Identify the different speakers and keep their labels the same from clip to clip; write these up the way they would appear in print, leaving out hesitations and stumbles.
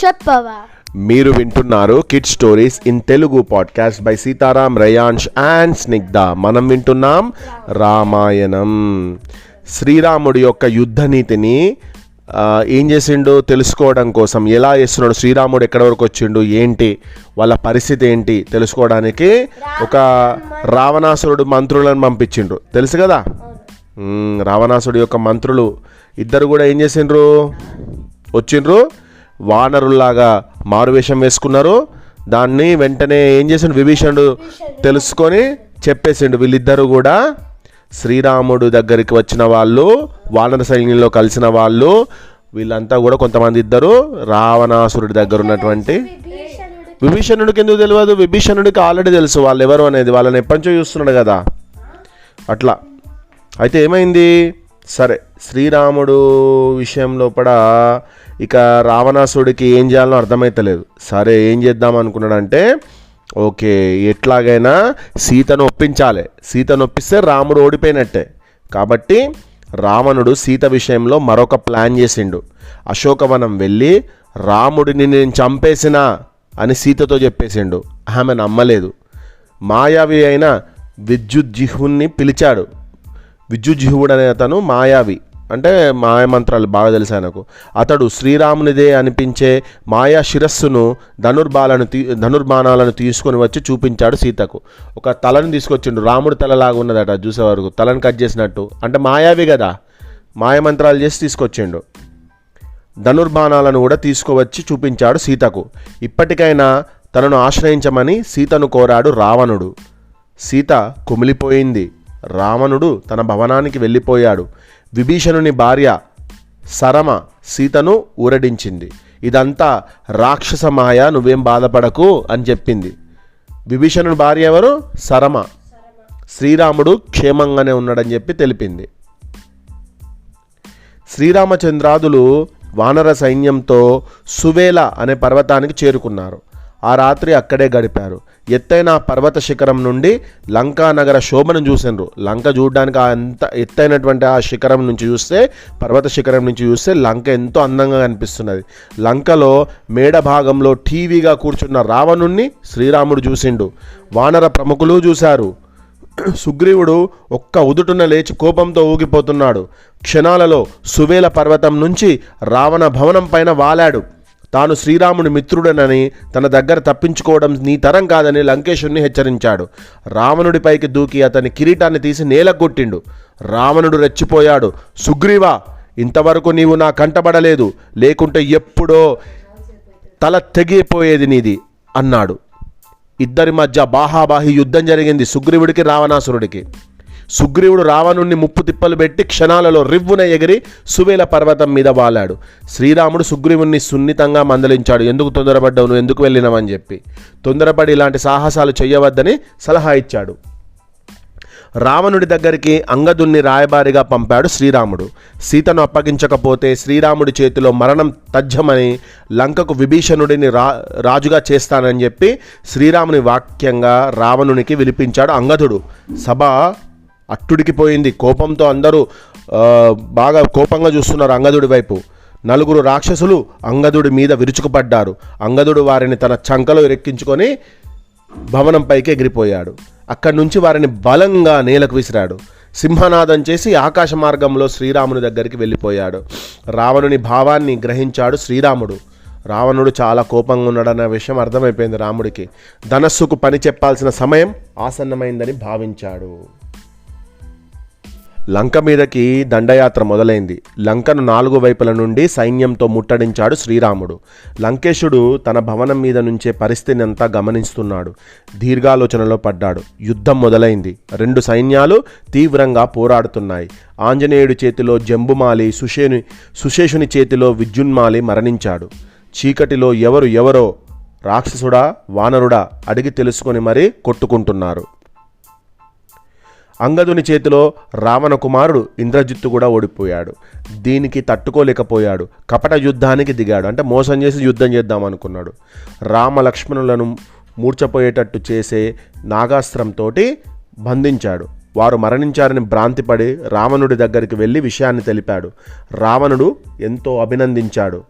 Speaker 1: చెప్పవా?
Speaker 2: మీరు వింటున్నారు kid stories in Telugu podcast by Sitaram, Rayansh and Snigdha. మనం వింటున్నాం రామాయణం. శ్రీరాముడి యొక్క యుద్ధ నీతిని ఏం చేసిండు తెలుసుకోవడం కోసం, ఎలా చేస్తున్నాడు శ్రీరాముడు, ఎక్కడి వరకు వచ్చిండు, ఏంటి వాళ్ళ పరిస్థితి ఏంటి తెలుసుకోవడానికి ఒక రావణాసురుడు మంత్రులను పంపించిండ్రు. తెలుసు కదా, రావణాసుడి యొక్క మంత్రులు ఇద్దరు కూడా ఏం చేసిండ్రు, వచ్చిండ్రు, వానరుల్లాగా మారువేషం వేసుకున్నారు. దాన్ని వెంటనే ఏం చేసిండు విభీషణుడు తెలుసుకొని చెప్పేసిండు, వీళ్ళిద్దరూ కూడా శ్రీరాముడు దగ్గరికి వచ్చిన వాళ్ళు, వానర సైన్యంలో కలిసిన వాళ్ళు, వీళ్ళంతా కూడా కొంతమంది ఇద్దరు రావణాసురుడి దగ్గర ఉన్నటువంటి. విభీషణుడికి ఎందుకు తెలియదు? విభీషణుడికి ఆల్రెడీ తెలుసు వాళ్ళు ఎవరు అనేది, వాళ్ళని ఎప్పటి నుంచో చూస్తున్నాడు కదా. అట్లా అయితే ఏమైంది, సరే శ్రీరాముడు విషయంలో కూడా ఇక రావణాసుడికి ఏం చేయాలో అర్థమైతలేదు. సరే ఏం చేద్దాం అనుకున్నాడంటే, ఓకే ఎట్లాగైనా సీతను ఒప్పించాలి, సీతను ఒప్పిస్తే రాముడు ఓడిపోయినట్టే. కాబట్టి రావణుడు సీత విషయంలో మరొక ప్లాన్ చేసిండు. అశోకవనం వెళ్ళి రాముడిని నేను చంపేసినా అని సీతతో చెప్పేసిండు. ఆమె నమ్మలేదు. మాయావి అయిన విద్యుజ్జిహుణ్ణి పిలిచాడు. విద్యుజ్జిహుడు అనే అతను మాయావి, అంటే మాయమంత్రాలు బాగా తెలుసు ఆయనకు. అతడు శ్రీరామునిదే అనిపించే మాయా శిరస్సును ధనుర్బాణాలను తీసుకొని వచ్చి చూపించాడు సీతకు. ఒక తలను తీసుకొచ్చిండు, రాముడి తలలాగా ఉన్నదట చూసే వరకు, తలను కట్ చేసినట్టు. అంటే మాయావి కదా, మాయమంత్రాలు చేసి తీసుకొచ్చిండు. ధనుర్బాణాలను కూడా తీసుకువచ్చి చూపించాడు సీతకు. ఇప్పటికైనా తనను ఆశ్రయించమని సీతను కోరాడు రావణుడు. సీత కుమిలిపోయింది. రావణుడు తన భవనానికి వెళ్ళిపోయాడు. విభీషణుని భార్య సరమ సీతను ఊరడించింది. ఇదంతా రాక్షస మాయ, నువ్వేం బాధపడకు అని చెప్పింది. విభీషణుని భార్య ఎవరు? సరమ. శ్రీరాముడు క్షేమంగానే ఉన్నాడని చెప్పి తెలిపింది. శ్రీరామచంద్రాదులు వానర సైన్యంతో సువేల అనే పర్వతానికి చేరుకున్నారు. ఆ రాత్రి అక్కడే గడిపారు. ఎత్తైన పర్వత శిఖరం నుండి లంకా నగర శోభను చూసిండ్రు. లంక చూడడానికి అంత ఎత్తైనటువంటి ఆ శిఖరం నుంచి చూస్తే, పర్వత శిఖరం నుంచి చూస్తే లంక ఎంతో అందంగా కనిపిస్తున్నది. లంకలో మేడ భాగంలో టీవీగా కూర్చున్న రావణుణ్ణి శ్రీరాముడు చూసిండు. వానర ప్రముఖులు చూశారు. సుగ్రీవుడు ఒక్క ఉదుటున లేచి కోపంతో ఊగిపోతున్నాడు. క్షణాలలో సువేల పర్వతం నుంచి రావణ భవనం పైన వాలాడు. తాను శ్రీరాముడి మిత్రుడనని, తన దగ్గర తప్పించుకోవడం నీ తరం కాదని లంకేశుణ్ణి హెచ్చరించాడు. రావణుడిపైకి దూకి అతని కిరీటాన్ని తీసి నేలకొట్టిండు. రావణుడు రెచ్చిపోయాడు. సుగ్రీవా, ఇంతవరకు నీవు నా కంటబడలేదు, లేకుంటే ఎప్పుడో తల తెగిపోయేది నీది అన్నాడు. ఇద్దరి మధ్య బాహాబాహి యుద్ధం జరిగింది, సుగ్రీవుడికి రావణాసురుడికి. సుగ్రీవుడు రావణుణ్ణి ముప్పు తిప్పలు పెట్టి క్షణాలలో రివ్వున ఎగిరి సువేల పర్వతం మీద వాలాడు. శ్రీరాముడు సుగ్రీవుణ్ణి సున్నితంగా మందలించాడు. ఎందుకు తొందరపడ్డావు, నువ్వు ఎందుకు వెళ్ళినావని చెప్పి. తొందరపడి ఇలాంటి సాహసాలు చేయవద్దని సలహా ఇచ్చాడు. రావణుడి దగ్గరికి అంగదుణ్ణి రాయబారిగా పంపాడు శ్రీరాముడు. సీతను అప్పగించకపోతే శ్రీరాముడి చేతిలో మరణం తథ్యమని, లంకకు విభీషణుడిని రాజుగా చేస్తానని చెప్పి శ్రీరాముని వాక్యంగా రావణునికి విలిపించాడు అంగదుడు. సభ అట్టుడికిపోయింది. కోపంతో అందరూ బాగా కోపంగా చూస్తున్నారు అంగదుడి వైపు. నలుగురు రాక్షసులు అంగదుడి మీద విరుచుకుపడ్డారు. అంగదుడు వారిని తన చంకలో ఎక్కించుకొని భవనంపైకి ఎగిరిపోయాడు. అక్కడి నుంచి వారిని బలంగా నేలకు విసిరాడు. సింహనాదం చేసి ఆకాశ మార్గంలో శ్రీరాముని దగ్గరికి వెళ్ళిపోయాడు. రావణుని భావాన్ని గ్రహించాడు శ్రీరాముడు. రావణుడు చాలా కోపంగా ఉన్నాడన్న విషయం అర్థమైపోయింది రాముడికి. ధనస్సుకు పని చెప్పాల్సిన సమయం ఆసన్నమైందని భావించాడు. లంక మీదకి దండయాత్ర మొదలైంది. లంకను 4 వైపుల నుండి సైన్యంతో ముట్టడించాడు శ్రీరాముడు. లంకేశుడు తన భవనం మీద నుంచే పరిస్థితిని అంతా గమనిస్తున్నాడు. దీర్ఘాలోచనలో పడ్డాడు. యుద్ధం మొదలైంది. 2 సైన్యాలు తీవ్రంగా పోరాడుతున్నాయి. ఆంజనేయుడి చేతిలో జంబుమాలి, సుశేషుని చేతిలో విద్యున్మాలి మరణించాడు. చీకటిలో ఎవరో రాక్షసుడా వానరుడా అడిగి తెలుసుకొని మరీ కొట్టుకుంటున్నారు. అంగదుని చేతిలో రావణ కుమారుడు ఇంద్రజిత్తు కూడా ఓడిపోయాడు. దీనికి తట్టుకోలేకపోయాడు. కపట యుద్ధానికి దిగాడు. అంటే మోసం చేసి యుద్ధం చేద్దాం అనుకున్నాడు. రామ లక్ష్మణులను మూర్చపోయేటట్టు చేసే నాగాస్త్రంతో బంధించాడు. వారు మరణించారని భ్రాంతిపడి రావణుడి దగ్గరికి వెళ్ళి విషయాన్ని తెలిపాడు. రావణుడు ఎంతో అభినందించాడు.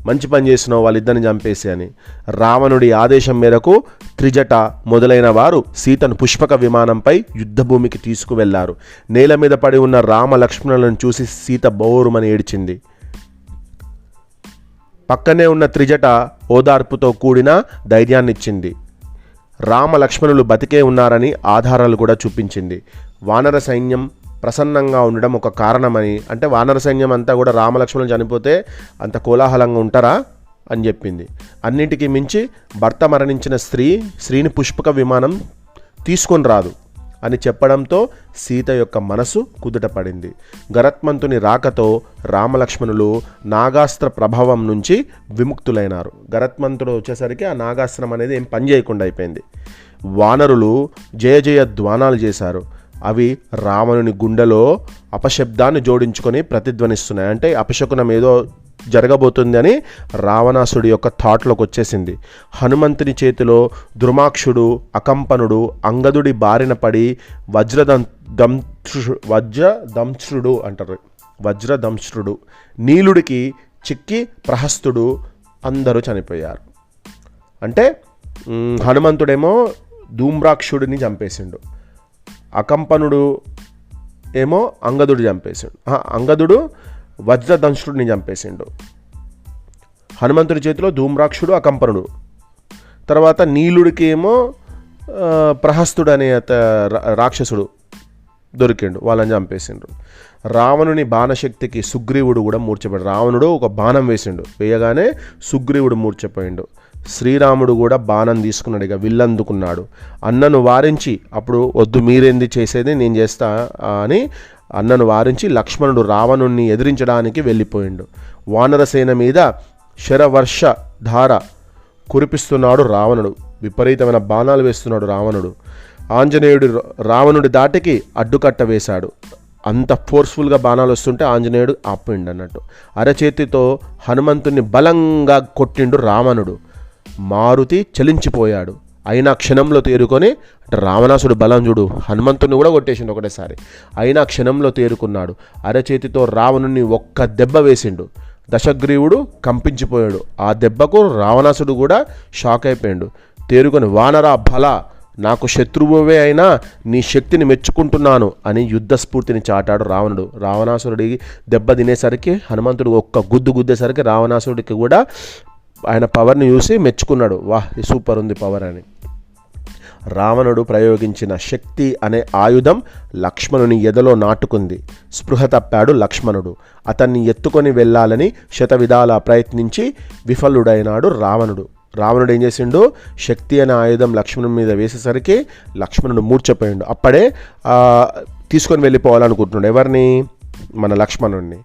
Speaker 2: మంచి పని చేసినావు వాళ్ళిద్దరిని చంపేసి అని. రావణుడి ఆదేశం మేరకు త్రిజట మొదలైన వారు సీతను పుష్పక విమానంపై యుద్ధభూమికి తీసుకువెళ్లారు. నేల మీద పడి ఉన్న రామ లక్ష్మణులను చూసి సీత బోరుమని ఏడ్చింది. పక్కనే ఉన్న త్రిజట ఓదార్పుతో కూడిన ధైర్యాన్నిచ్చింది. రామ లక్ష్మణులు బతికే ఉన్నారని ఆధారాలు కూడా చూపించింది. వానర సైన్యం ప్రసన్నంగా ఉండడం ఒక కారణమని, అంటే వానర సైన్యం అంతా కూడా రామలక్ష్మణులు చనిపోతే అంత కోలాహలంగా ఉంటారా అని చెప్పింది. అన్నింటికీ మించి భర్త మరణించిన స్త్రీని పుష్పక విమానం తీసుకొని రాదు అని చెప్పడంతో సీత యొక్క మనసు కుదుటపడింది. గరత్మంతుని రాకతో రామలక్ష్మణులు నాగాస్త్ర ప్రభావం నుంచి విముక్తులైనారు. గరత్మంతుడు వచ్చేసరికి ఆ నాగాస్త్రం అనేది ఏం పని చేయకుండా అయిపోయింది. వానరులు జయ జయ ధ్వానాలు చేశారు. అవి రావణుని గుండెలో అపశబ్దాన్ని జోడించుకొని ప్రతిధ్వనిస్తున్నాయి. అంటే అపశకునం ఏదో జరగబోతుంది అని రావణాసుడి యొక్క థాట్లోకి వచ్చేసింది. హనుమంతుని చేతిలో ద్రుమాక్షుడు, అకంపనుడు అంగదుడి బారిన పడి వజ్రదంశ్రుడు, నీలుడికి చిక్కి ప్రహస్తుడు అందరూ చనిపోయారు. అంటే హనుమంతుడేమో ధూమ్రాక్షుడిని చంపేసిండు, అకంపనుడు ఏమో అంగదుడు చంపేసిండు, అంగదుడు వజ్రదంశ్రుడిని చంపేసిండు. హనుమంతుడి చేతిలో ధూమ్రాక్షుడు, అకంపనుడు. తర్వాత నీలుడికి ఏమో ప్రహస్తుడు అనే రాక్షసుడు దొరికిండు, వాళ్ళని చంపేసిండు. రావణుని బాణశక్తికి సుగ్రీవుడు కూడా మూర్ఛపోయాడు. రావణుడు ఒక బాణం వేసిండు, వేయగానే సుగ్రీవుడు మూర్ఛపోయిండు. శ్రీరాముడు కూడా బాణం తీసుకున్నాడు, ఇక విల్లందుకున్నాడు. అన్నను వారించి, అప్పుడు వద్దు మీరేంది చేసేది నేను చేస్తా అని అన్నను వారించి లక్ష్మణుడు రావణుణ్ణి ఎదిరించడానికి వెళ్ళిపోయిండు. వానరసేన మీద శరవర్ష ధార కురిపిస్తున్నాడు రావణుడు. విపరీతమైన బాణాలు వేస్తున్నాడు రావణుడు. ఆంజనేయుడు రావణుడి దాటికి అడ్డుకట్ట వేశాడు. అంత ఫోర్స్ఫుల్గా బాణాలు వస్తుంటే ఆంజనేయుడు ఆపిండు అన్నట్టు. అరచేతితో హనుమంతుని బలంగా కొట్టిండు రావణుడు. మారుతి చలించిపోయాడు. అయినా క్షణంలో తేరుకొని, అంటే రావణాసుడు బలం చూడు, హనుమంతుని కూడా కొట్టేసిండు ఒకటేసారి. అయినా క్షణంలో తేరుకున్నాడు. అరచేతితో రావణుని ఒక్క దెబ్బ వేసిండు. దశగ్రీవుడు కంపించిపోయాడు. ఆ దెబ్బకు రావణాసుడు కూడా షాక్ అయిపోయాడు. తేరుకొని వానరా బల, నాకు శత్రువువే అయినా నీ శక్తిని మెచ్చుకుంటున్నాను అని యుద్ధ స్ఫూర్తిని చాటాడు రావణుడు. రావణాసురుడికి దెబ్బ తినేసరికి హనుమంతుడు ఒక్క గుద్దేసరికి రావణాసురుడికి కూడా ఆయన పవర్ని చూసి మెచ్చుకున్నాడు. వాహ్, సూపర్ ఉంది పవర్ అని. రావణుడు ప్రయోగించిన శక్తి అనే ఆయుధం లక్ష్మణుని ఎదలో నాటుకుంది. స్పృహ తప్పాడు లక్ష్మణుడు. అతన్ని ఎత్తుకొని వెళ్ళాలని శతవిధాలా ప్రయత్నించి విఫలుడైనాడు రావణుడు. రావణుడు ఏం చేసిండు, శక్తి అనే ఆయుధం లక్ష్మణుని మీద వేసేసరికి లక్ష్మణుడు మూర్ఛపోయిండు. అప్పుడే తీసుకొని వెళ్ళిపోవాలనుకుంటున్నాడు ఎవరిని, మన లక్ష్మణుడిని.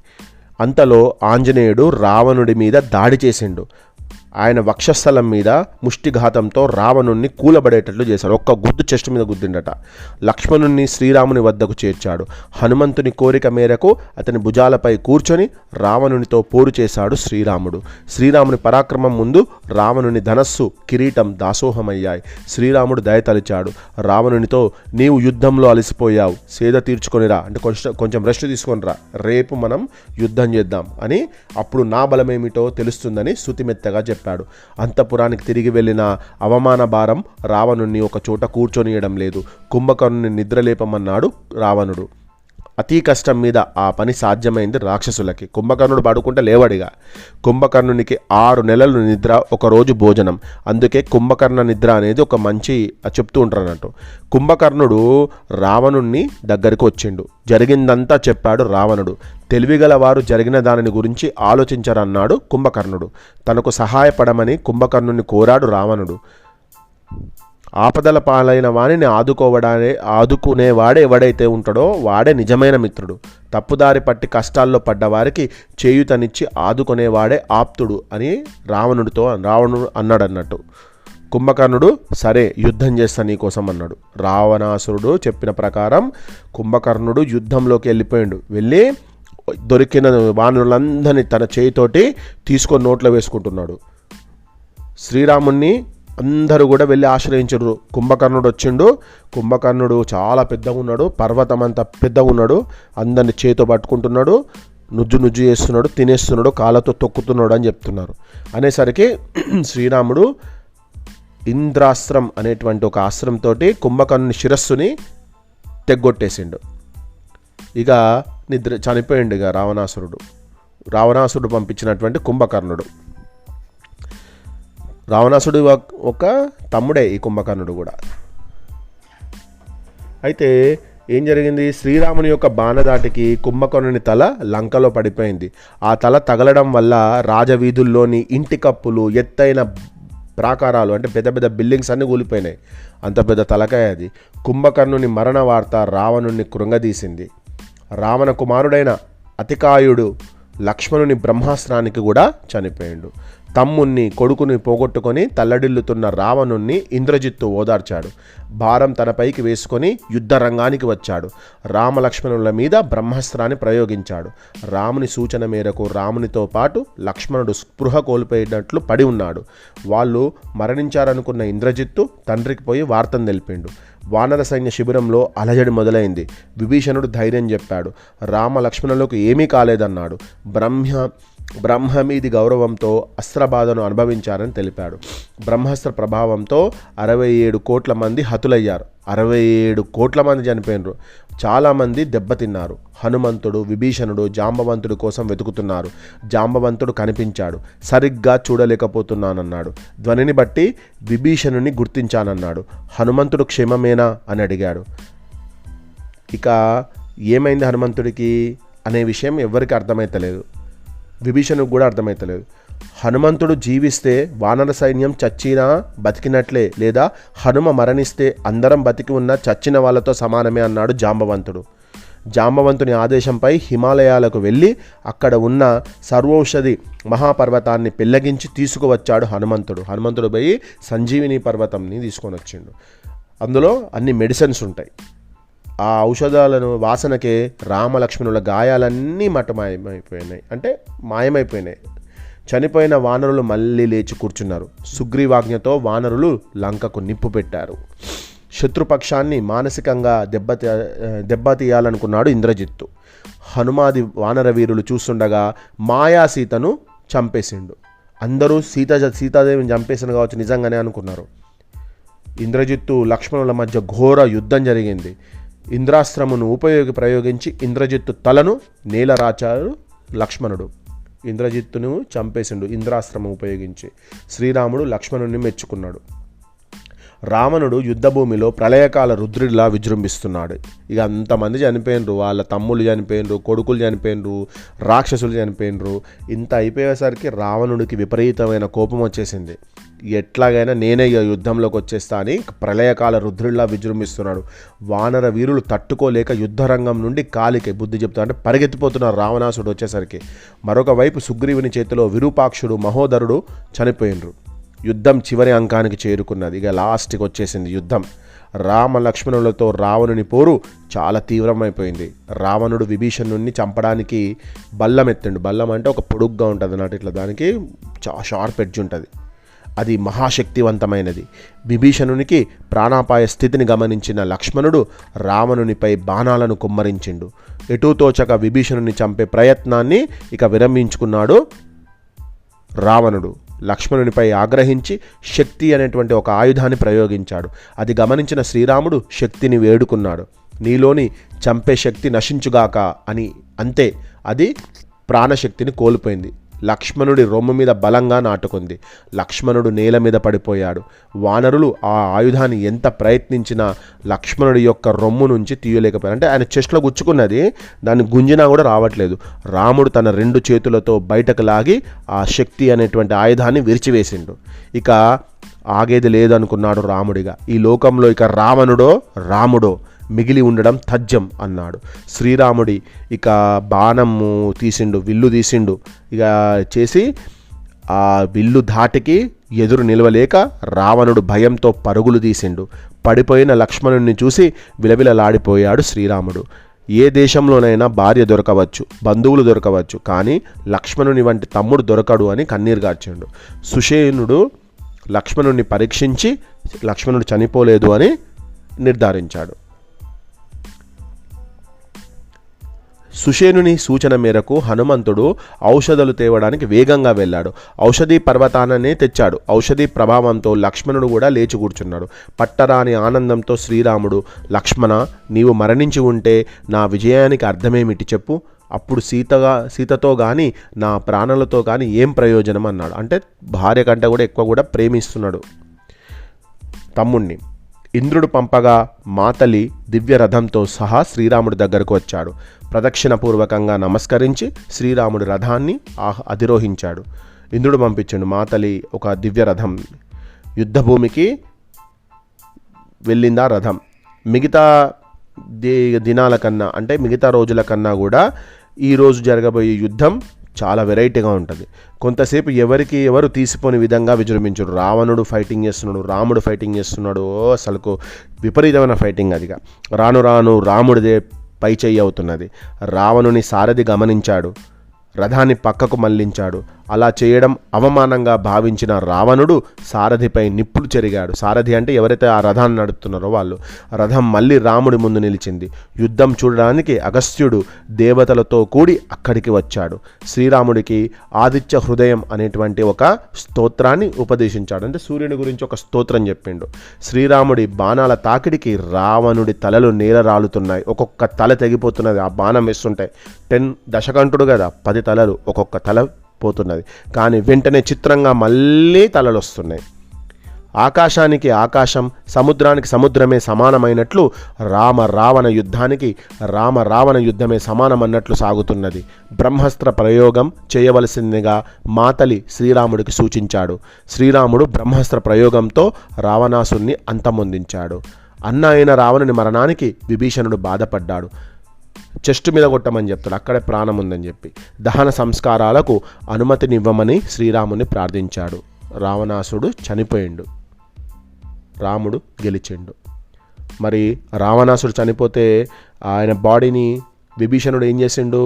Speaker 2: అంతలో ఆంజనేయుడు రావణుడి మీద దాడి చేసిండు. ఆయన వక్షస్థలం మీద ముష్టిఘాతంతో రావణుణ్ణి కూలబడేటట్లు చేశాడు. ఒక్క గుద్దు చెస్ట్ మీద గుద్దిండట. లక్ష్మణుణ్ణి శ్రీరాముని వద్దకు చేర్చాడు. హనుమంతుని కోరిక మేరకు అతని భుజాలపై కూర్చొని రావణునితో పోరు చేశాడు శ్రీరాముడు. శ్రీరాముని పరాక్రమం ముందు రావణుని ధనస్సు, కిరీటం దాసోహమయ్యాయి. శ్రీరాముడు దయతలిచాడు. రావణునితో, నీవు యుద్ధంలో అలసిపోయావు, సేద తీర్చుకొనిరా, అంటే కొంచెం రెస్ట్ తీసుకొనిరా, రేపు మనం యుద్ధం చేద్దాం అని, అప్పుడు నా బలమేమిటో తెలుస్తుందని శృతిమెత్తగా చెప్పాడు. అంతఃపురానికి తిరిగి వెళ్ళిన అవమాన భారం రావణుణ్ణి ఒక చోట కూర్చొనియడం లేదు. కుంభకర్ణుని నిద్రలేపమన్నాడు రావణుడు. అతి కష్టం మీద ఆ పని సాధ్యమైంది రాక్షసులకి. కుంభకర్ణుడు పడుకుంటే లేవడిగా. కుంభకర్ణునికి 6 నెలలు నిద్ర, ఒక రోజు భోజనం. అందుకే కుంభకర్ణ నిద్ర అనేది ఒక మంచి చెప్తూ ఉంటారు అన్నట్టు. కుంభకర్ణుడు రావణుణ్ణి దగ్గరికి వచ్చిండు. జరిగిందంతా చెప్పాడు రావణుడు. తెలివిగల వారు జరిగిన దానిని గురించి ఆలోచించరన్నాడు కుంభకర్ణుడు. తనకు సహాయపడమని కుంభకర్ణుని కోరాడు రావణుడు. ఆపదల పాలైన వాణిని ఆదుకునేవాడే ఎవడైతే ఉంటాడో వాడే నిజమైన మిత్రుడు. తప్పుదారి పట్టి కష్టాల్లో పడ్డవారికి చేయూతనిచ్చి ఆదుకునేవాడే ఆప్తుడు అని రావణుడు అన్నాడన్నట్టు. కుంభకర్ణుడు సరే యుద్ధం చేస్తా నీకోసం అన్నాడు. రావణాసురుడు చెప్పిన ప్రకారం కుంభకర్ణుడు యుద్ధంలోకి వెళ్ళి దొరికిన వానరులందరినీ తన చేయితోటి తీసుకొని నోట్లో వేసుకుంటున్నాడు. శ్రీరాముణ్ణి అందరూ కూడా వెళ్ళి ఆశ్రయించారు. కుంభకర్ణుడు వచ్చిండు. కుంభకర్ణుడు చాలా పెద్దగా ఉన్నాడు, పర్వతం అంత పెద్దగా ఉన్నాడు. అందరిని చేతితో పట్టుకుంటున్నాడు. నుజ్జు నుజ్జు చేస్తున్నాడు, తినేస్తున్నాడు, కాళ్ళతో తొక్కుతున్నాడు అని చెప్తున్నారు. అనేసరికి శ్రీరాముడు ఇంద్రాస్త్రం అనేటువంటి ఒక అస్త్రంతో కుంభకర్ణుని శిరస్సుని తెగ్గొట్టేసిండు. ఇక చనిపోయిండు ఇక రావణాసురుడు పంపించినటువంటి కుంభకర్ణుడు. రావణాసుడు ఒక తమ్ముడే ఈ కుంభకర్ణుడు కూడా. అయితే ఏం జరిగింది, శ్రీరాముని యొక్క బాణదాటికి కుంభకర్ణుని తల లంకలో పడిపోయింది. ఆ తల తగలడం వల్ల రాజవీధుల్లోని ఇంటి కప్పులు, ఎత్తైన ప్రాకారాలు అంటే పెద్ద పెద్ద బిల్డింగ్స్ అన్నీ కూలిపోయినాయి. అంత పెద్ద తలకాయ అది. కుంభకర్ణుని మరణ వార్త రావణుని కృంగదీసింది. రావణ కుమారుడైన అతికాయుడు లక్ష్మణుని బ్రహ్మాస్త్రానికి కూడా చనిపోయాడు. తమ్ముణ్ణి కొడుకుని పోగొట్టుకొని తల్లడిల్లుతున్న రావణుణ్ణి ఇంద్రజిత్తు ఓదార్చాడు. భారం తనపైకి వేసుకొని యుద్ధ రంగానికి వచ్చాడు. రామలక్ష్మణుల మీద బ్రహ్మాస్త్రాన్ని ప్రయోగించాడు. రాముని సూచన మేరకు రామునితో పాటు లక్ష్మణుడు స్పృహ కోల్పోయినట్లు పడి ఉన్నాడు. వాళ్ళు మరణించారనుకున్న ఇంద్రజిత్తు తండ్రికి పోయి వార్తను తెలిపిండు. వానర సైన్య శిబిరంలో అలజడి మొదలైంది. విభీషణుడు ధైర్యం చెప్పాడు. రామ లక్ష్మణులకు ఏమీ కాలేదన్నాడు. బ్రహ్మమీది గౌరవంతో అస్త్రబాధను అనుభవించారని తెలిపాడు. బ్రహ్మాస్త్ర ప్రభావంతో 67 కోట్ల మంది హతులయ్యారు. 67 కోట్ల మంది చనిపోయినారు. చాలామంది దెబ్బతిన్నారు. హనుమంతుడు, విభీషణుడు జాంబవంతుడి కోసం వెతుకుతున్నారు. జాంబవంతుడు కనిపించాడు. సరిగ్గా చూడలేకపోతున్నానన్నాడు. ధ్వనిని బట్టి విభీషణుని గుర్తించానన్నాడు. హనుమంతుడు క్షేమమేనా అని అడిగాడు. ఇక ఏమైంది హనుమంతుడికి అనే విషయం ఎవరికి అర్థమైతలేదు. విభీషణుడికి కూడా అర్థమైతలేదు. హనుమంతుడు జీవిస్తే వానర సైన్యం చచ్చినా బతికినట్లే, లేదా హనుమ మరణిస్తే అందరం బతికి ఉన్న చచ్చిన వాళ్ళతో సమానమే అన్నాడు జాంబవంతుడు. జాంబవంతుని ఆదేశంపై హిమాలయాలకు వెళ్ళి అక్కడ ఉన్న సర్వౌషధి మహాపర్వతాన్ని పెళ్లగించి తీసుకువచ్చాడు హనుమంతుడు. హనుమంతుడు పోయి సంజీవిని పర్వతంని తీసుకొని వచ్చిండు. అందులో అన్ని మెడిసిన్స్ ఉంటాయి. ఆ ఔషధాలను వాసనకే రామలక్ష్మణుల గాయాలన్నీ మాయమైపోయినాయి, అంటే మాయమైపోయినాయి. చనిపోయిన వానరులు మళ్ళీ లేచి కూర్చున్నారు. సుగ్రీవాజ్ఞతో వానరులు లంకకు నిప్పు పెట్టారు. శత్రుపక్షాన్ని మానసికంగా దెబ్బతీయాలనుకున్నాడు ఇంద్రజిత్తు. హనుమాది వానర వీరులు చూస్తుండగా మాయాసీతను చంపేసిండు. అందరూ సీతాదేవిని చంపేసిన కావచ్చు నిజంగానే అనుకున్నారు. ఇంద్రజిత్తు లక్ష్మణుల మధ్య ఘోర యుద్ధం జరిగింది. ఇంద్రాస్త్రమును ప్రయోగించి ఇంద్రజిత్తు తలను నేలరాచాడు లక్ష్మణుడు. ఇంద్రజిత్తును చంపేసిండు ఇంద్రాస్త్రము ఉపయోగించి. శ్రీరాముడు లక్ష్మణుని మెచ్చుకున్నాడు. రావణుడు యుద్ధభూమిలో ప్రళయకాల రుద్రుడిలా విజృంభిస్తున్నాడు. ఇక అంతమంది చనిపోయినరు. వాళ్ళ తమ్ముళ్ళు చనిపోయినరు, కొడుకులు చనిపోయినరు, రాక్షసులు చనిపోయినరు. ఇంత అయిపోయేసరికి రావణుడికి విపరీతమైన కోపం వచ్చేసింది. ఎట్లాగైనా నేనే యుద్ధంలోకి వచ్చేస్తా అని ప్రళయకాల రుద్రుడిలా విజృంభిస్తున్నాడు. వానర వీరులు తట్టుకోలేక యుద్ధరంగం నుండి కాలికి బుద్ధి చెప్తా అంటే పరిగెత్తిపోతున్నారు రావణాసుడు వచ్చేసరికి. మరొక వైపు సుగ్రీవుని చేతిలో విరూపాక్షుడు మహోదరుడు చనిపోయినరు. యుద్ధం చివరి అంకానికి చేరుకున్నది. ఇక లాస్ట్కి వచ్చేసింది యుద్ధం. రామ లక్ష్మణులతో రావణుని పోరు చాలా తీవ్రమైపోయింది. రావణుడు విభీషణుని చంపడానికి బల్లం ఎత్తిండు. బల్లం అంటే ఒక పొడుగ్గా ఉంటుంది అన్నట్టు, ఇట్లా దానికి చాలా షార్ప్ ఎడ్జ్ ఉంటుంది. అది మహాశక్తివంతమైనది. విభీషణునికి ప్రాణాపాయ స్థితిని గమనించిన లక్ష్మణుడు రావణునిపై బాణాలను కుమ్మరించిండు. ఎటూ తోచక విభీషణుని చంపే ప్రయత్నాన్ని ఇక విరమించుకున్నాడు రావణుడు. లక్ష్మణునిపై ఆగ్రహించి శక్తి అనేటువంటి ఒక ఆయుధాన్ని ప్రయోగించాడు. అది గమనించిన శ్రీరాముడు శక్తిని వేడుకున్నాడు. నీలోని చంపే శక్తి నశించుగాక అని. అంతే, అది ప్రాణశక్తిని కోల్పోయింది. లక్ష్మణుడి రొమ్ము మీద బలంగా నాటుకుంది. లక్ష్మణుడు నేల మీద పడిపోయాడు. వానరులు ఆ ఆయుధాన్ని ఎంత ప్రయత్నించినా లక్ష్మణుడి యొక్క రొమ్ము నుంచి తీయలేకపోయారు. అంటే ఆయన చెస్ట్లో గుచ్చుకున్నది, దాన్ని గుంజినా కూడా రావట్లేదు. రాముడు తన 2 చేతులతో బయటకు లాగి ఆ శక్తి అనేటువంటి ఆయుధాన్ని విరిచివేసిండు. ఇక ఆగేది లేదనుకున్నాడు రాముడిగా. ఈ లోకంలో ఇక రాముడో మిగిలి ఉండడం తథ్యం అన్నాడు. శ్రీరాముడి ఇక బాణము తీసిండు, విల్లు తీసిండు. ఇక చేసి ఆ విల్లు ధాటికి ఎదురు నిలవలేక రావణుడు భయంతో పరుగులు తీసిండు. పడిపోయిన లక్ష్మణుడిని చూసి విలవిలలాడిపోయాడు శ్రీరాముడు. ఏ దేశంలోనైనా భార్య దొరకవచ్చు, బంధువులు దొరకవచ్చు, కానీ లక్ష్మణుని వంటి తమ్ముడు దొరకడు అని కన్నీరు గార్చాడు. సుషేనుడు లక్ష్మణుడిని పరీక్షించి లక్ష్మణుడు చనిపోలేదు అని నిర్ధారించాడు. సుషేనుని సూచన మేరకు హనుమంతుడు ఔషధాలు తేవడానికి వేగంగా వెళ్ళాడు. ఔషధి పర్వతాననే తెచ్చాడు. ఔషధి ప్రభావంతో లక్ష్మణుడు కూడా లేచి కూర్చున్నాడు. పట్టరాని ఆనందంతో శ్రీరాముడు, లక్ష్మణ, నీవు మరణించి ఉంటే నా విజయానికి అర్థమేమిటి చెప్పు? అప్పుడు సీతతో కానీ నా ప్రాణాలతో కానీ ఏం ప్రయోజనం అన్నాడు. అంటే భార్య కంటే కూడా ఎక్కువ కూడా ప్రేమిస్తున్నాడు తమ్ముణ్ణి. ఇంద్రుడు పంపగా మాతలి దివ్య రథంతో సహా శ్రీరాముడి దగ్గరకు వచ్చాడు. ప్రదక్షిణపూర్వకంగా నమస్కరించి శ్రీరాముడి రథాన్ని అధిరోహించాడు. ఇంద్రుడు పంపించాడు మాతలి ఒక దివ్య రథం. యుద్ధభూమికి వెళ్ళిందా రథం. మిగతా దినాల కన్నా అంటే మిగతా రోజుల కన్నా కూడా ఈరోజు జరగబోయే యుద్ధం చాలా వెరైటీగా ఉంటుంది. కొంతసేపు ఎవరికి ఎవరు తీసిపోని విధంగా విజృంభించాడు. రావణుడు ఫైటింగ్ చేస్తున్నాడు, రాముడు ఫైటింగ్ చేస్తున్నాడు. అసలుకు విపరీతమైన ఫైటింగ్. అదిగా రాను రాను రాముడిదే పై చెయ్యి అవుతున్నది. రావణుని సారథి గమనించాడు, రథాన్ని పక్కకు మళ్లించాడు. అలా చేయడం అవమానంగా భావించిన రావణుడు సారథిపై నిప్పులు చెరిగాడు. సారథి అంటే ఎవరైతే ఆ రథాన్ని నడుపుతున్నారో వాళ్ళు. రథం మళ్ళీ రాముడి ముందు నిలిచింది. యుద్ధం చూడడానికి అగస్త్యుడు దేవతలతో కూడి అక్కడికి వచ్చాడు. శ్రీరాముడికి ఆదిత్య హృదయం అనేటువంటి ఒక స్తోత్రాన్ని ఉపదేశించాడు. అంటే సూర్యుని గురించి ఒక స్తోత్రం చెప్పిండు. శ్రీరాముడి బాణాల తాకిడికి రావణుడి తలలు నేల రాలుతున్నాయి. ఒక్కొక్క తల తెగిపోతున్నది ఆ బాణం వేస్తుంటే. 10 దశకంఠుడు కదా, 10 తలలు, ఒక్కొక్క తల పోతున్నది. కానీ వెంటనే చిత్రంగా మళ్ళీ తలలు వస్తున్నాయి. ఆకాశానికి ఆకాశం, సముద్రానికి సముద్రమే సమానమైనట్లు రావణ యుద్ధమే సమానమన్నట్లు సాగుతున్నది. బ్రహ్మాస్త్ర ప్రయోగం చేయవలసిందిగా మాతలి శ్రీరాముడికి సూచించాడు. శ్రీరాముడు బ్రహ్మాస్త్ర ప్రయోగంతో రావణాసుని అంతమొందించాడు. అన్న అయిన రావణుని మరణానికి విభీషణుడు బాధపడ్డాడు. చెస్ట్ మీద కొట్టమని చెప్తాడు, అక్కడే ప్రాణం ఉందని చెప్పి. దహన సంస్కారాలకు అనుమతినివ్వమని శ్రీరాముని ప్రార్థించాడు. రావణాసుడు చనిపోయిండు, రాముడు గెలిచిండు. మరి రావణాసుడు చనిపోతే ఆయన బాడీని విభీషణుడు ఏం చేసిండు?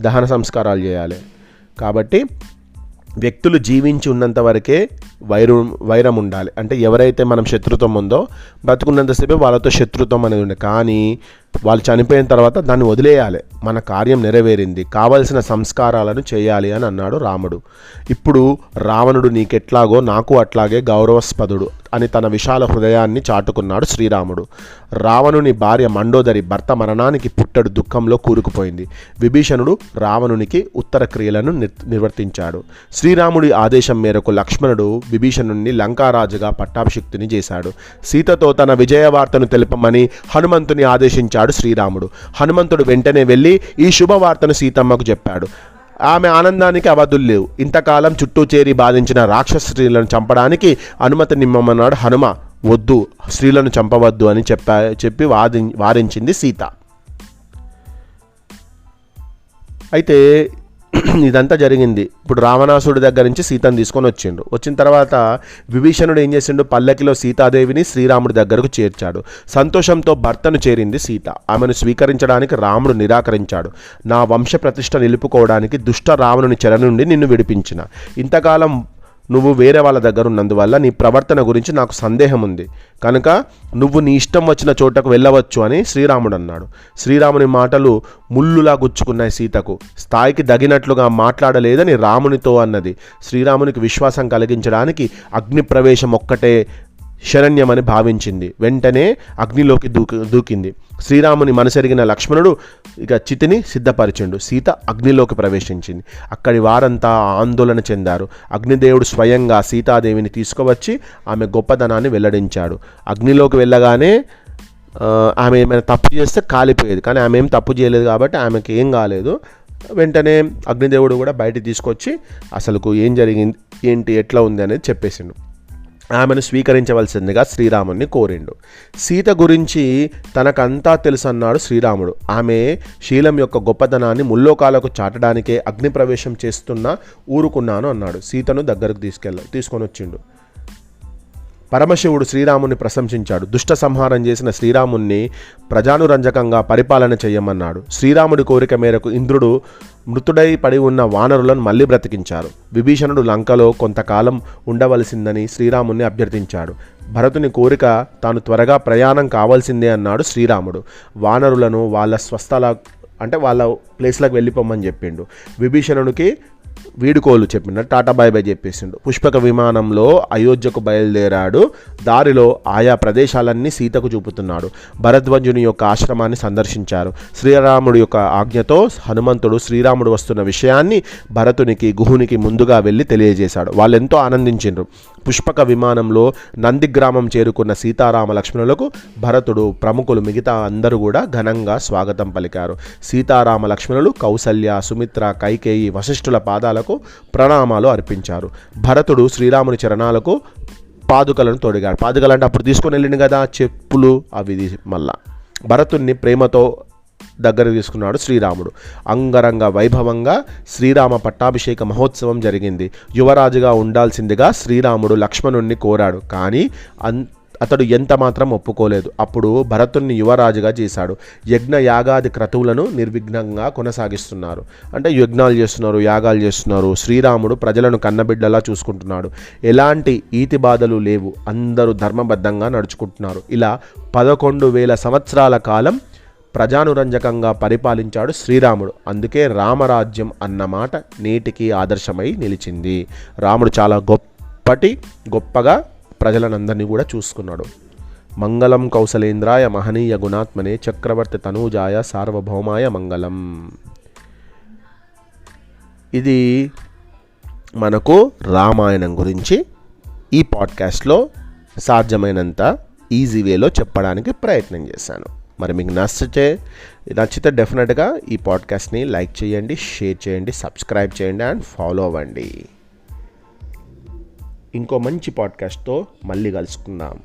Speaker 2: దహన సంస్కారాలు చేయాలి. కాబట్టి వ్యక్తులు జీవించి ఉన్నంత వరకే వైరం ఉండాలి. అంటే ఎవరైతే మనం శత్రుత్వం ఉందో బ్రతుకున్నంతసేపే వాళ్ళతో శత్రుత్వం అనేది ఉండే. కానీ వాళ్ళు చనిపోయిన తర్వాత దాన్ని వదిలేయాలి. మన కార్యం నెరవేరింది, కావలసిన సంస్కారాలను చేయాలి అని అన్నాడు రాముడు. ఇప్పుడు రావణుడు నీకెట్లాగో నాకు అట్లాగే గౌరవాస్పదుడు అని తన విశాల హృదయాన్ని చాటుకున్నాడు శ్రీరాముడు. రావణుని భార్య మండోదరి భర్త మరణానికి పుట్టడు దుఃఖంలో కూరుకుపోయింది. విభీషణుడు రావణునికి ఉత్తర క్రియలను నిర్వర్తించాడు. శ్రీరాముడి ఆదేశం మేరకు లక్ష్మణుడు విభీషణుడిని లంకారాజుగా పట్టాభిషిక్తుని చేశాడు. సీతతో తన విజయవార్తను తెలుపమని హనుమంతుని ఆదేశించాడు శ్రీరాముడు. హనుమంతుడు వెంటనే వెళ్ళి ఈ శుభవార్తను సీతమ్మకు చెప్పాడు. ఆమె ఆనందానికి అవధులు లేవు. ఇంతకాలం చుట్టూ చేరి బాధించిన రాక్షస స్త్రీలను చంపడానికి అనుమతినిమ్మన్నాడు హనుమ. వద్దు, స్త్రీలను చంపవద్దు అని చెప్పి వారించింది సీత. అయితే ఇదంతా జరిగింది. ఇప్పుడు రావణాసుడి దగ్గర నుంచి సీతను తీసుకొని వచ్చిన తర్వాత విభీషణుడు ఏం చేసిండు? పల్లకిలో సీతాదేవిని శ్రీరాముడి దగ్గరకు చేర్చాడు. సంతోషంతో భర్తను చేరింది సీత. ఆమెను స్వీకరించడానికి రాముడు నిరాకరించాడు. నా వంశ ప్రతిష్ట నిలుపుకోవడానికి దుష్ట రావణుని చెర నుండి నిన్ను విడిపించిన. ఇంతకాలం నువ్వు వేరే వాళ్ళ దగ్గర ఉన్నందువల్ల నీ ప్రవర్తన గురించి నాకు సందేహం ఉంది కనుక నువ్వు నీ ఇష్టం వచ్చిన చోటకు వెళ్ళవచ్చు అని శ్రీరాముడు అన్నాడు. శ్రీరాముని మాటలు ముల్లులా గుచ్చుకున్నాయి సీతకు. స్థాయికి తగినట్లుగా మాట్లాడలేదని రామునితో అన్నది. శ్రీరామునికి విశ్వాసం కలిగించడానికి అగ్ని ప్రవేశం ఒక్కటే శరణ్యమని భావించింది. వెంటనే అగ్నిలోకి దూకింది. శ్రీరాముని మనసెరిగిన లక్ష్మణుడు ఇక చితిని సిద్ధపరిచిండు. సీత అగ్నిలోకి ప్రవేశించింది. అక్కడి వారంతా ఆందోళన చెందారు. అగ్నిదేవుడు స్వయంగా సీతాదేవిని తీసుకువచ్చి ఆమె గొప్పదనాన్ని వెల్లడించాడు. అగ్నిలోకి వెళ్ళగానే ఆమె ఏమైనా తప్పు చేస్తే కాలిపోయేది, కానీ ఆమె ఏం తప్పు చేయలేదు కాబట్టి ఆమెకి ఏం కాలేదు. వెంటనే అగ్నిదేవుడు కూడా బయటికి తీసుకొచ్చి అసలుకు ఏం జరిగింది, ఏంటి, ఎట్లా ఉంది అనేది చెప్పేసిండు. ఆమెను స్వీకరించవలసిందిగా శ్రీరాముని కోరిండు. సీత గురించి తనకంతా తెలుసు అన్నాడు శ్రీరాముడు. ఆమె శీలం యొక్క గొప్పతనాన్ని ముల్లోకాలకు చాటడానికే అగ్ని ప్రవేశం చేస్తున్నా ఊరుకున్నాను అన్నాడు. సీతను దగ్గరకు తీసుకొని వచ్చిండు. పరమశివుడు శ్రీరాముని ప్రశంసించాడు. దుష్ట సంహారం చేసిన శ్రీరాముణ్ణి ప్రజానురంజకంగా పరిపాలన చేయమన్నాడు. శ్రీరాముడి కోరిక మేరకు ఇంద్రుడు మృతుడై పడి ఉన్న వానరులను మళ్ళీ బ్రతికించారు. విభీషణుడు లంకలో కొంతకాలం ఉండవలసిందని శ్రీరాముని అభ్యర్థించాడు. భరతుని కోరిక తాను త్వరగా ప్రయాణం కావాల్సిందే అన్నాడు శ్రీరాముడు. వానరులను వాళ్ళ అంటే వాళ్ళ ప్లేస్లకు వెళ్ళిపోమని చెప్పిండు. విభీషణుడికి వీడుకోలు చెప్పిండు, టాటా బాయ్ బాయ్ చెప్పేసిండు. పుష్పక విమానంలో అయోధ్యకు బయలుదేరాడు. దారిలో ఆయా ప్రదేశాలన్నీ సీతకు చూపుతున్నాడు. భరద్వాజుని యొక్క ఆశ్రమాన్ని సందర్శించారు. శ్రీరాముడి యొక్క ఆజ్ఞతో హనుమంతుడు శ్రీరాముడు వస్తున్న విషయాన్ని భరతునికి గుహునికి ముందుగా వెళ్ళి తెలియజేశాడు. వాళ్ళు ఎంతో ఆనందించిండ్రు. పుష్పక విమానంలో నందిగ్రామం చేరుకున్న సీతారామ లక్ష్మణులకు భరతుడు, ప్రముఖులు, మిగతా అందరూ కూడా ఘనంగా స్వాగతం పలికారు. సీతారామ లక్ష్మణులు కౌసల్య, సుమిత్ర, కైకేయి, వశిష్ఠుల పాదాలకు ప్రణామాలు అర్పించారు. భరతుడు శ్రీరాముని చరణాలకు పాదుకలను తొడిగాడు. పాదుకలు అంటే అప్పుడు తీసుకొని వెళ్ళింది కదా చెప్పులు, అవి మళ్ళా భరతుణ్ణి ప్రేమతో దగ్గర తీసుకున్నాడు శ్రీరాముడు. అంగరంగ వైభవంగా శ్రీరామ పట్టాభిషేక మహోత్సవం జరిగింది. యువరాజుగా ఉండాల్సిందిగా శ్రీరాముడు లక్ష్మణుణ్ణి కోరాడు. కానీ అతడు ఎంత మాత్రం ఒప్పుకోలేదు. అప్పుడు భరతుణ్ణి యువరాజుగా చేశాడు. యజ్ఞ యాగాది క్రతువులను నిర్విఘ్నంగా కొనసాగిస్తున్నారు. అంటే యజ్ఞాలు చేస్తున్నారు, యాగాలు చేస్తున్నారు. శ్రీరాముడు ప్రజలను కన్నబిడ్డలా చూసుకుంటున్నాడు. ఎలాంటి ఈతి బాధలు లేవు. అందరూ ధర్మబద్ధంగా నడుచుకుంటున్నారు. ఇలా 11,000 సంవత్సరాల కాలం ప్రజానురంజకంగా పరిపాలించాడు శ్రీరాముడు. అందుకే రామరాజ్యం అన్నమాట నేటికి ఆదర్శమై నిలిచింది. రాముడు చాలా గొప్పగా ప్రజలనందరినీ కూడా చూసుకున్నాడు. మంగళం కౌసలేంద్రాయ మహనీయ గుణాత్మనే చక్రవర్తి తనూజాయ సార్వభౌమాయ మంగళం. ఇది మనకు రామాయణం గురించి ఈ పాడ్కాస్ట్లో సాధ్యమైనంత ఈజీ వేలో చెప్పడానికి ప్రయత్నం చేశాను. మరి మీకు నచ్చితే డెఫినెట్గా ఈ పాడ్కాస్ట్ని లైక్ చేయండి, షేర్ చేయండి, సబ్స్క్రైబ్ చేయండి అండ్ ఫాలో అవ్వండి. ఇంకో మంచి పాడ్కాస్ట్తో మళ్ళీ కలుసుకుందాం.